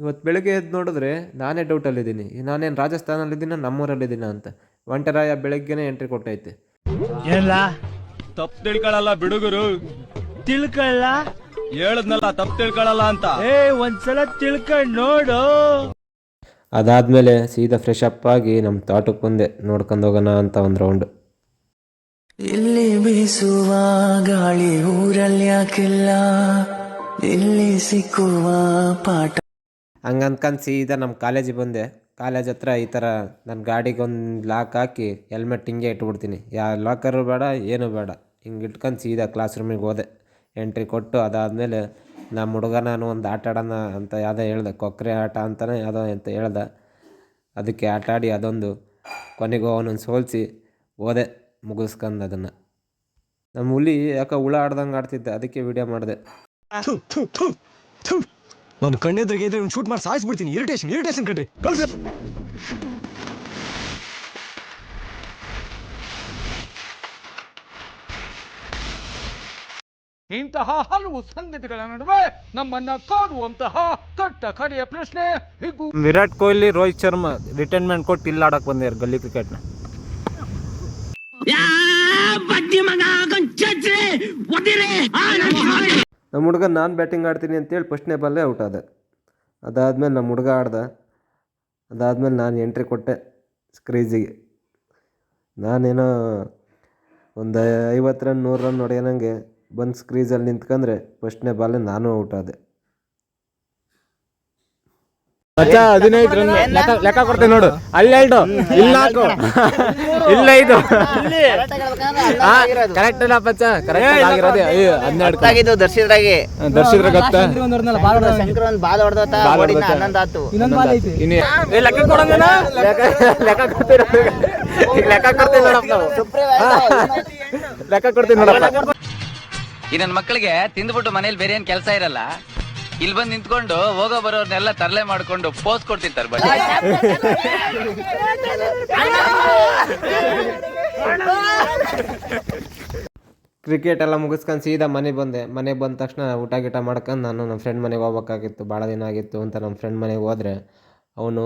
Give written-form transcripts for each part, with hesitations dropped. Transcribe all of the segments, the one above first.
ಇವತ್ತು ಬೆಳಗ್ಗೆ ಎದ್ದು ನೋಡಿದ್ರೆ ನಾನೇ ಡೌಟಲ್ಲಿದ್ದೀನಿ, ನಾನೇನು ರಾಜಸ್ಥಾನಲ್ಲಿದ್ದೀನ ನಮ್ಮೂರಲ್ಲಿದ್ದೀನ ಅಂತ. ಒಂಟರಾಯ ಬೆಳಗ್ಗೆನೇ ಎಂಟ್ರಿ ಕೊಟ್ಟೈತೆ. ಎಲ್ಲ ತಪ್ಪು ತಿಳ್ಕೊಳ್ಳಲ್ಲ ಬಿಡುಗರು, ತಿಳ್ಕೊಳ್ಳ ಹೇಳದ್ನಲ್ಲ ತಪ್ಪು ತಿಳ್ಕೊಳ್ಳಲ್ಲ ಅಂತ. ಒಂದ್ಸಲ ತಿಳ್ಕೊಂಡ್ ನೋಡು. ಅದಾದಮೇಲೆ ಸೀದಾ ಫ್ರೆಶ್ ಅಪ್ ಆಗಿ ನಮ್ಮ ತೋಟಕ್ಕೆ ಬಂದೆ, ನೋಡ್ಕೊಂಡು ಹೋಗೋಣ ಅಂತ ಒಂದು ರೌಂಡು. ಇಲ್ಲಿ ಬೀಸುವ ಗಾಳಿ ಊರಲ್ಲಿ ಯಾಕಿಲ್ಲ, ಇಲ್ಲಿ ಸಿಕ್ಕುವ ಪಾಠ. ಹಂಗನ್ಕಂಡು ಸೀದಾ ನಮ್ಮ ಕಾಲೇಜಿಗೆ ಬಂದೆ. ಕಾಲೇಜ್ ಹತ್ರ ಈ ಥರ ನನ್ನ ಗಾಡಿಗೆ ಒಂದು ಲಾಕ್ ಹಾಕಿ ಹೆಲ್ಮೆಟ್ ಹಿಂಗೆ ಇಟ್ಬಿಡ್ತೀನಿ, ಯಾವ ಲಾಕರು ಬೇಡ ಏನೂ ಬೇಡ. ಹಿಂಗೆ ಇಟ್ಕೊಂಡು ಸೀದಾ ಕ್ಲಾಸ್ ರೂಮಿಗೆ ಹೋದೆ. ಎಂಟ್ರಿ ಕೊಟ್ಟು ಅದಾದಮೇಲೆ ನಮ್ಮ ಹುಡುಗ ನಾನು ಒಂದು ಆಟ ಆಡೋಣ ಅಂತ ಯಾವುದೋ ಹೇಳ್ದೆ, ಕೊಕ್ಕರೆ ಆಟ ಅಂತಲೇ ಯಾವುದೋ ಅಂತ ಹೇಳ್ದೆ. ಅದಕ್ಕೆ ಆಟ ಆಡಿ ಅದೊಂದು ಕೊನೆಗೂ ಅವನನ್ನು ಸೋಲಿಸಿ ಹೋದೆ ಮುಗಿಸ್ಕೊಂಡು ಅದನ್ನು. ನಮ್ಮ ಹುಲಿ ಯಾಕೆ ಹುಳ ಆಡ್ದಂಗೆ ಆಡ್ತಿದ್ದೆ, ಅದಕ್ಕೆ ವಿಡಿಯೋ ಮಾಡಿದೆ. ನಾನು ಕಣ್ಣೆದ್ರಿಗೆ ಇದ್ರೆ ಶೂಟ್ ಮಾಡಿ ಸಾಯಿಸ್ಬಿಡ್ತೀನಿ. ಇರಿಟೇಷನ್ ಕಣ್ರಿ. ಇಂತಹ ಹಲವು ಸಂಗತಿಗಳ ನಡುವೆ ನಮ್ಮನ್ನ ಕಾಡುವಂತಹ ಕಟ್ಟ ಕಡೆಯ ಪ್ರಶ್ನೆ ಹೀಗೂ. ವಿರಾಟ್ ಕೊಹ್ಲಿ, ರೋಹಿತ್ ಶರ್ಮಾ ರಿಟೈರ್ಮೆಂಟ್ ಕೊಟ್ಟು ಇಲ್ಲಿ ಆಡಕ್ ಬಂದಿದ್ದಾರೆ ಗಲ್ಲಿ ಕ್ರಿಕೆಟ್ನ. ನಮ್ಮ ಹುಡುಗ ನಾನು ಬ್ಯಾಟಿಂಗ್ ಆಡ್ತೀನಿ ಅಂತೇಳಿ ಫಸ್ಟ್ನೇ ಬಾಲೇ ಔಟ್ ಆದ. ಅದಾದಮೇಲೆ ನಮ್ಮ ಹುಡುಗ ಆಡ್ದ. ಅದಾದಮೇಲೆ ನಾನು ಎಂಟ್ರಿ ಕೊಟ್ಟೆ ಕ್ರೀಜಿಗೆ. ನಾನೇನೋ ಒಂದು 50 ರನ್ 100 ರನ್ ಹೊಡೆಯೋನಂಗೆ ಬಂದು ಕ್ರೀಸಲ್ಲಿ ನಿಂತ್ಕೊಂಡ್ರೆ ಫಸ್ಟ್ನೇ ಬಾಲೇ ನಾನು ಔಟ್ ಆದೆ. 15 ರನ್ ಲೆಕ್ಕ ಕೊಡ್ತೀನಿ ನೋಡು. ಅಲ್ಲಿ 2 ಇಲ್ಲ 5 ಕರೆಕ್ಟ್ ಇಲ್ಲ ಪಚ್ಚ, ಕರೆಕ್ಟ್ ಆಗಿರೋದು 12 ದರ್ಶಿದ್ರಾಗೆ ದರ್ಶಿದ್ರ ಗೊತ್ತಾ. ಬಾಲ್ ಹೊಡೆದ ಆತು. ಲೆಕ್ಕ ಕೊಡೋಣ, ಲೆಕ್ಕ ಕೊಡ್ತೀನಿ, ಲೆಕ್ಕ ಕೊಡ್ತೀನಿ ನೋಡಪ್ಪ ನಾವು, ಲೆಕ್ಕ ಕೊಡ್ತೀನಿ ನೋಡಪ್ಪ. ಈ ನನ್ನ ಮಕ್ಕಳಿಗೆ ತಿಂದ್ಬಿಟ್ಟು ಮನೇಲಿ ಬೇರೆ ಏನ್ ಕೆಲಸ ಇರಲ್ಲ, ಇಲ್ಲಿ ಬಂದು ನಿಂತ್ಕೊಂಡು ಹೋಗೋ ಬರೋರ್ನೆಲ್ಲ ತರಲೆ ಮಾಡ್ಕೊಂಡು ಪೋಸ್ ಕೊಡ್ತಿರ್ತಾರೆ. ಬಟ್ ಕ್ರಿಕೆಟ್ ಎಲ್ಲ ಮುಗಿಸ್ಕೊಂಡು ಸೀದಾ ಮನೆಗೆ ಬಂದೆ. ಮನೆಗೆ ಬಂದ ತಕ್ಷಣ ಊಟ ಗೀಟ ಮಾಡ್ಕೊಂಡು ನಾನು ನಮ್ಮ ಫ್ರೆಂಡ್ ಮನೆಗೆ ಹೋಗ್ಬೇಕಾಗಿತ್ತು, ಭಾಳ ದಿನ ಆಗಿತ್ತು ಅಂತ ನಮ್ಮ ಫ್ರೆಂಡ್ ಮನೆಗೆ ಹೋದರೆ ಅವನು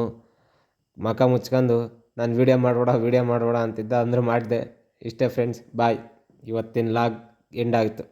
ಮಖ ಮುಚ್ಕೊಂಡು ನಾನು ವೀಡಿಯೋ ಮಾಡಬೇಡ ಅಂತಿದ್ದ. ಅಂದ್ರೆ ಮಾಡಿದೆ. ಇಷ್ಟೇ ಫ್ರೆಂಡ್ಸ್, ಬಾಯ್. ಇವತ್ತಿನ ಲಾಗ್ ಎಂಡ್ ಆಯಿತು.